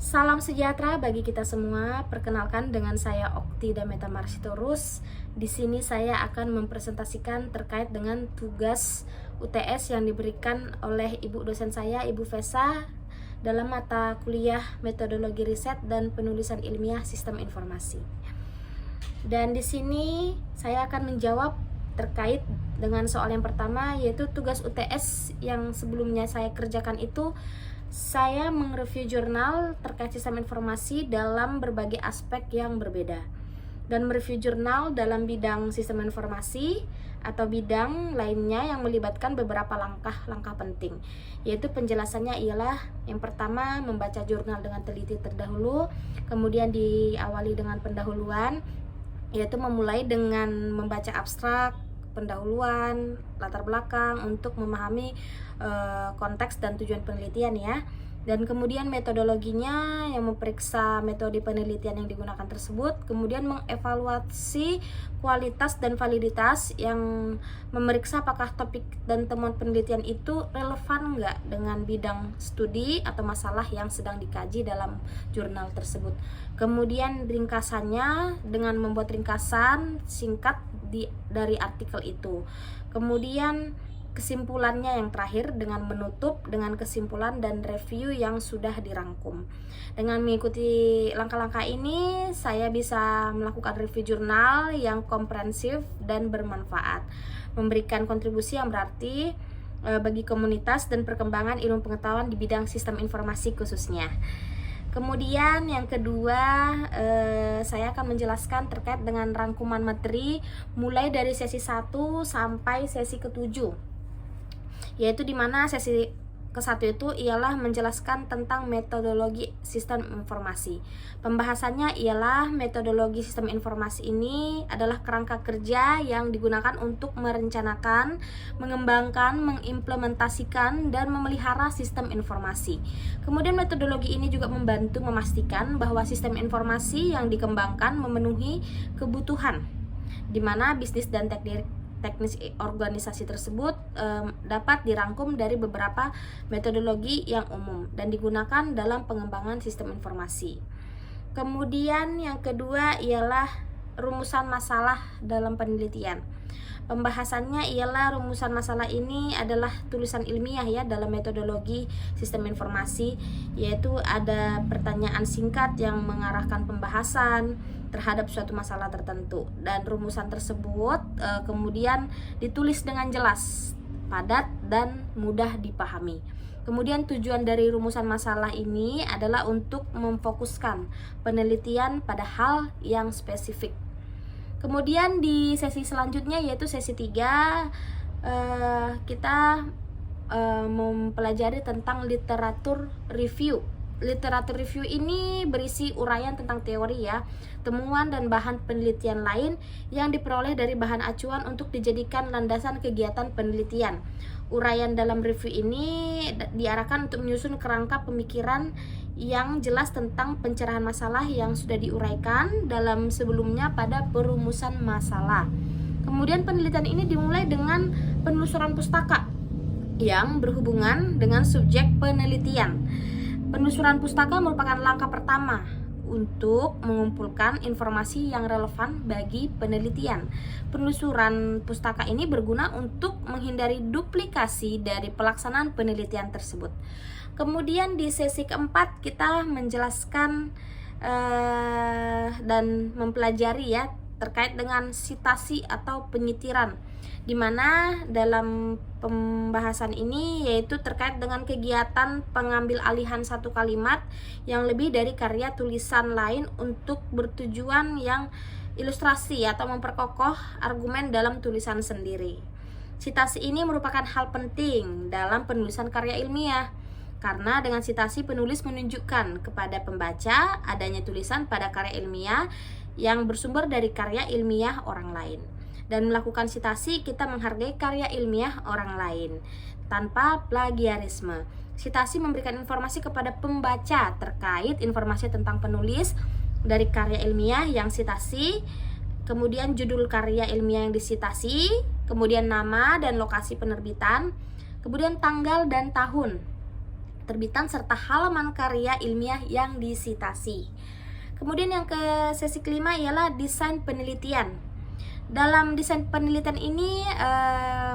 Salam sejahtera bagi kita semua. Perkenalkan dengan saya Oktida Metamarsitoros. Di sini saya akan mempresentasikan terkait dengan tugas UTS yang diberikan oleh ibu dosen saya, Ibu Vesa, dalam mata kuliah Metodologi Riset dan Penulisan Ilmiah Sistem Informasi. Dan di sini saya akan menjawab terkait dengan soal yang pertama, yaitu tugas UTS yang sebelumnya saya kerjakan itu saya mereview jurnal terkait sistem informasi dalam berbagai aspek yang berbeda, dan mereview jurnal dalam bidang sistem informasi atau bidang lainnya yang melibatkan beberapa langkah-langkah penting, yaitu penjelasannya ialah yang pertama, membaca jurnal dengan teliti terdahulu, kemudian diawali dengan pendahuluan, yaitu memulai dengan membaca abstrak, pendahuluan, latar belakang untuk memahami konteks dan tujuan penelitian ya. Dan kemudian metodologinya yang memeriksa metode penelitian yang digunakan tersebut, kemudian mengevaluasi kualitas dan validitas yang memeriksa apakah topik dan temuan penelitian itu relevan nggak dengan bidang studi atau masalah yang sedang dikaji dalam jurnal tersebut. Kemudian ringkasannya dengan membuat ringkasan singkat dari artikel itu. Kemudian kesimpulannya yang terakhir dengan menutup dengan kesimpulan dan review yang sudah dirangkum. Dengan mengikuti langkah-langkah ini, saya bisa melakukan review jurnal yang komprehensif dan bermanfaat, memberikan kontribusi yang berarti bagi komunitas dan perkembangan ilmu pengetahuan di bidang sistem informasi khususnya. Kemudian yang kedua, saya akan menjelaskan terkait dengan rangkuman materi mulai dari sesi 1 sampai sesi ke-7, yaitu dimana sesi ke-1 itu ialah menjelaskan tentang metodologi sistem informasi. Pembahasannya ialah metodologi sistem informasi ini adalah kerangka kerja yang digunakan untuk merencanakan, mengembangkan, mengimplementasikan, dan memelihara sistem informasi. Kemudian metodologi ini juga membantu memastikan bahwa sistem informasi yang dikembangkan memenuhi kebutuhan, di mana bisnis dan teknis organisasi tersebut dapat dirangkum dari beberapa metodologi yang umum dan digunakan dalam pengembangan sistem informasi. Kemudian yang kedua ialah rumusan masalah dalam penelitian. Pembahasannya ialah rumusan masalah ini adalah tulisan ilmiah ya dalam metodologi sistem informasi, yaitu ada pertanyaan singkat yang mengarahkan pembahasan terhadap suatu masalah tertentu, dan rumusan tersebut kemudian ditulis dengan jelas, padat, dan mudah dipahami. Kemudian tujuan dari rumusan masalah ini adalah untuk memfokuskan penelitian pada hal yang spesifik. Kemudian di sesi selanjutnya, yaitu sesi 3, kita mempelajari tentang literatur review. Literatur review ini berisi uraian tentang teori ya, temuan dan bahan penelitian lain yang diperoleh dari bahan acuan untuk dijadikan landasan kegiatan penelitian. Uraian dalam review ini diarahkan untuk menyusun kerangka pemikiran yang jelas tentang pencerahan masalah yang sudah diuraikan dalam sebelumnya pada perumusan masalah. Kemudian penelitian ini dimulai dengan penelusuran pustaka yang berhubungan dengan subjek penelitian. Penelusuran pustaka merupakan langkah pertama untuk mengumpulkan informasi yang relevan bagi penelitian. Penelusuran pustaka ini berguna untuk menghindari duplikasi dari pelaksanaan penelitian tersebut. Kemudian di sesi keempat kita menjelaskan dan mempelajari ya terkait dengan sitasi atau penyitiran, di mana dalam pembahasan ini yaitu terkait dengan kegiatan pengambil alihan satu kalimat yang lebih dari karya tulisan lain untuk bertujuan yang ilustrasi atau memperkokoh argumen dalam tulisan sendiri. Sitasi ini merupakan hal penting dalam penulisan karya ilmiah, karena dengan sitasi penulis menunjukkan kepada pembaca adanya tulisan pada karya ilmiah yang bersumber dari karya ilmiah orang lain. Dan melakukan sitasi, kita menghargai karya ilmiah orang lain tanpa plagiarisme. Sitasi memberikan informasi kepada pembaca terkait informasi tentang penulis dari karya ilmiah yang sitasi, kemudian judul karya ilmiah yang disitasi, kemudian nama dan lokasi penerbitan, kemudian tanggal dan tahun terbitan serta halaman karya ilmiah yang disitasi. Kemudian yang ke sesi kelima ialah desain penelitian. Dalam desain penelitian ini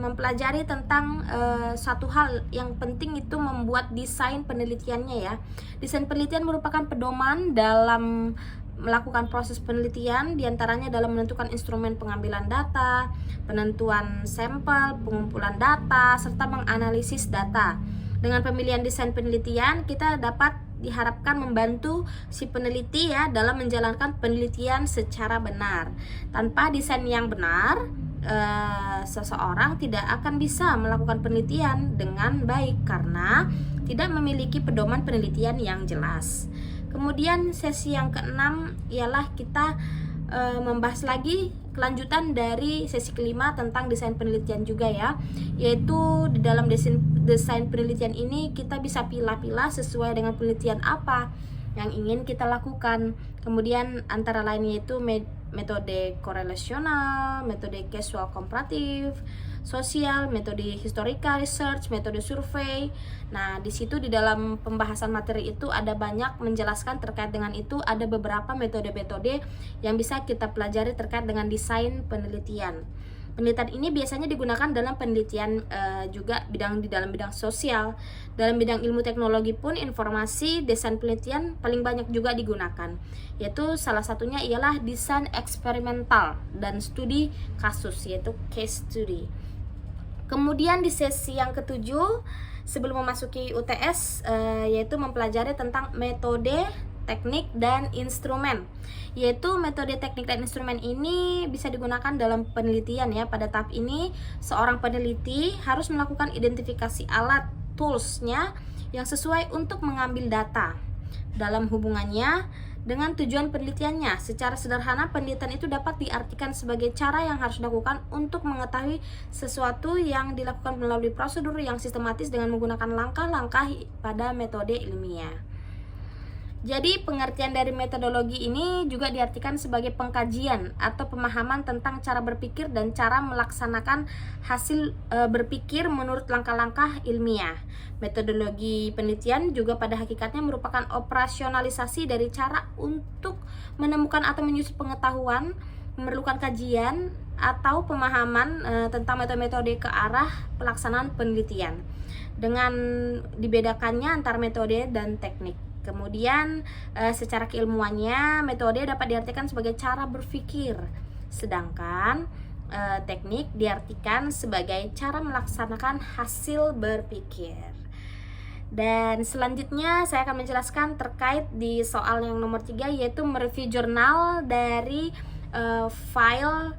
mempelajari tentang suatu hal yang penting, itu membuat desain penelitiannya ya. Desain penelitian merupakan pedoman dalam melakukan proses penelitian, diantaranya dalam menentukan instrumen pengambilan data, penentuan sampel, pengumpulan data, serta menganalisis data. Dengan pemilihan desain penelitian, kita dapat diharapkan membantu si peneliti ya dalam menjalankan penelitian secara benar. Tanpa desain yang benar, seseorang tidak akan bisa melakukan penelitian dengan baik karena tidak memiliki pedoman penelitian yang jelas. Kemudian sesi yang keenam ialah kita membahas lagi kelanjutan dari sesi kelima tentang desain penelitian juga ya, yaitu di dalam desain penelitian ini kita bisa pilah-pilah sesuai dengan penelitian apa yang ingin kita lakukan. Kemudian antara lain yaitu metode korelasional, metode causal komparatif, sosial, metode historical research, metode survei. Nah, di situ di dalam pembahasan materi itu ada banyak menjelaskan terkait dengan itu, ada beberapa metode-metode yang bisa kita pelajari terkait dengan desain penelitian. Penelitian ini biasanya digunakan dalam penelitian juga di dalam bidang sosial. Dalam bidang ilmu teknologi pun informasi desain penelitian paling banyak juga digunakan. Yaitu salah satunya ialah desain eksperimental dan studi kasus, yaitu case study. Kemudian di sesi yang ketujuh sebelum memasuki UTS yaitu mempelajari tentang metode, teknik, dan instrumen. Yaitu metode, teknik, dan instrumen ini bisa digunakan dalam penelitian ya. Pada tahap ini seorang peneliti harus melakukan identifikasi alat, toolsnya yang sesuai untuk mengambil data dalam hubungannya dengan tujuan penelitiannya. Secara sederhana, penelitian itu dapat diartikan sebagai cara yang harus dilakukan untuk mengetahui sesuatu yang dilakukan melalui prosedur yang sistematis dengan menggunakan langkah-langkah pada metode ilmiah. Jadi pengertian dari metodologi ini juga diartikan sebagai pengkajian atau pemahaman tentang cara berpikir dan cara melaksanakan hasil berpikir menurut langkah-langkah ilmiah. Metodologi penelitian juga pada hakikatnya merupakan operasionalisasi dari cara untuk menemukan atau menyusun pengetahuan, memerlukan kajian atau pemahaman tentang metode-metode ke arah pelaksanaan penelitian, dengan dibedakannya antara metode dan teknik. Kemudian secara keilmuannya metode dapat diartikan sebagai cara berpikir, sedangkan teknik diartikan sebagai cara melaksanakan hasil berpikir. Dan selanjutnya saya akan menjelaskan terkait di soal yang nomor 3, yaitu mereview jurnal dari file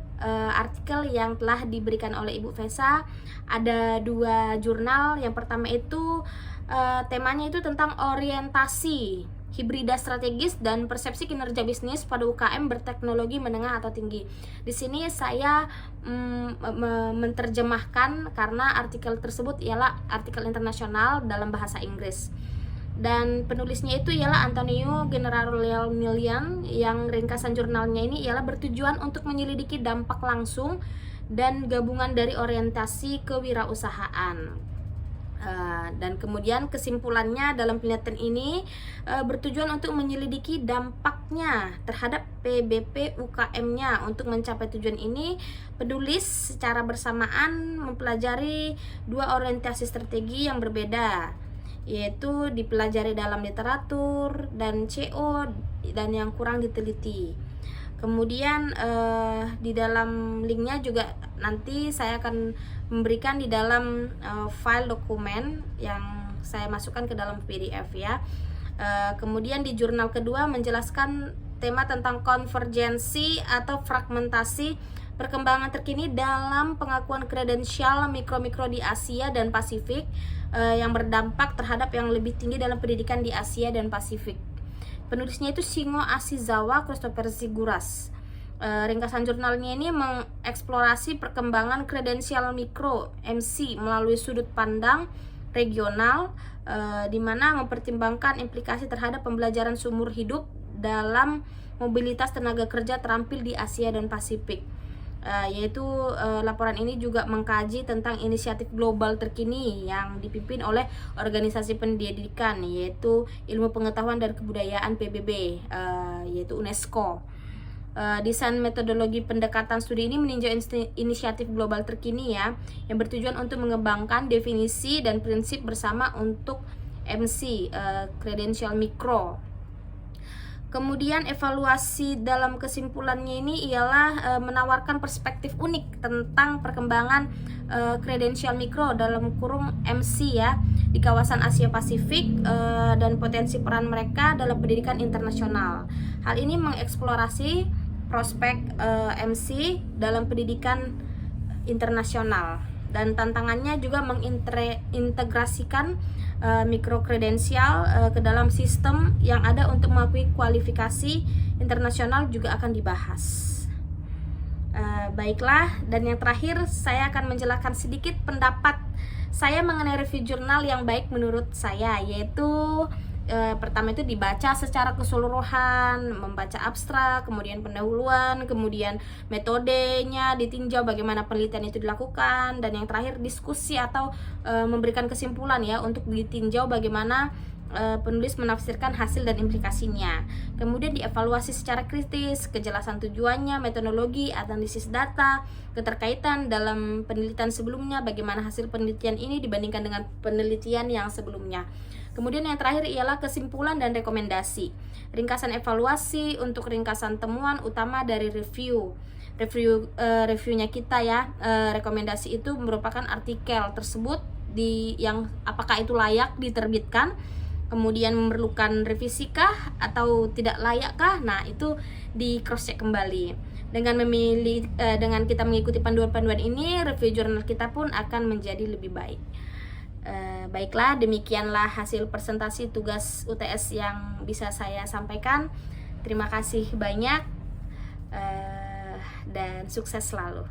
artikel yang telah diberikan oleh Ibu Vesa. Ada 2 jurnal. Yang pertama itu temanya itu tentang orientasi hibrida strategis dan persepsi kinerja bisnis pada UKM berteknologi menengah atau tinggi. Di sini saya menerjemahkan karena artikel tersebut ialah artikel internasional dalam bahasa Inggris. Dan penulisnya itu ialah Antonio Generalian, yang ringkasan jurnalnya ini ialah bertujuan untuk menyelidiki dampak langsung dan gabungan dari orientasi kewirausahaan. Dan kemudian kesimpulannya dalam penelitian ini bertujuan untuk menyelidiki dampaknya terhadap PBP UKM-nya. Untuk mencapai tujuan ini, penulis secara bersamaan mempelajari 2 orientasi strategi yang berbeda, yaitu dipelajari dalam literatur dan CO dan yang kurang diteliti. Kemudian di dalam linknya juga nanti saya akan memberikan di dalam file dokumen yang saya masukkan ke dalam PDF ya. Kemudian di jurnal kedua menjelaskan tema tentang konvergensi atau fragmentasi, perkembangan terkini dalam pengakuan kredensial mikro-mikro di Asia dan Pasifik yang berdampak terhadap yang lebih tinggi dalam pendidikan di Asia dan Pasifik. Penulisnya itu Shingo Ashizawa, Christopher Ziguras. Ringkasan jurnalnya ini mengeksplorasi perkembangan kredensial mikro MC melalui sudut pandang regional, di mana mempertimbangkan implikasi terhadap pembelajaran seumur hidup dalam mobilitas tenaga kerja terampil di Asia dan Pasifik. yaitu laporan ini juga mengkaji tentang inisiatif global terkini yang dipimpin oleh organisasi pendidikan, yaitu Ilmu Pengetahuan dan Kebudayaan PBB, yaitu UNESCO. Desain metodologi pendekatan studi ini meninjau inisiatif global terkini ya, yang bertujuan untuk mengembangkan definisi dan prinsip bersama untuk MC, Credential Micro. Kemudian evaluasi dalam kesimpulannya ini ialah menawarkan perspektif unik tentang perkembangan Credential Micro dalam kurung MC ya di kawasan Asia Pasifik dan potensi peran mereka dalam pendidikan internasional. Hal ini mengeksplorasi prospek MC dalam pendidikan internasional, dan tantangannya juga mengintegrasikan mikrokredensial ke dalam sistem yang ada untuk mengakui kualifikasi internasional juga akan dibahas. Baiklah, dan yang terakhir saya akan menjelaskan sedikit pendapat saya mengenai review jurnal yang baik menurut saya, yaitu pertama itu dibaca secara keseluruhan, membaca abstrak, kemudian pendahuluan, kemudian metodenya ditinjau bagaimana penelitian itu dilakukan, dan yang terakhir diskusi atau memberikan kesimpulan ya untuk ditinjau bagaimana penulis menafsirkan hasil dan implikasinya. Kemudian dievaluasi secara kritis, kejelasan tujuannya, metodologi, analisis data, keterkaitan dalam penelitian sebelumnya, bagaimana hasil penelitian ini dibandingkan dengan penelitian yang sebelumnya. Kemudian yang terakhir ialah kesimpulan dan rekomendasi. Ringkasan evaluasi untuk ringkasan temuan utama dari reviewnya kita ya. Rekomendasi itu merupakan artikel tersebut yang apakah itu layak diterbitkan, kemudian memerlukan revisikah atau tidak layakkah. Nah, itu di cross check kembali. Dengan kita mengikuti panduan-panduan ini, review jurnal kita pun akan menjadi lebih baik. Baiklah, demikianlah hasil presentasi tugas UTS yang bisa saya sampaikan. Terima kasih banyak dan sukses selalu.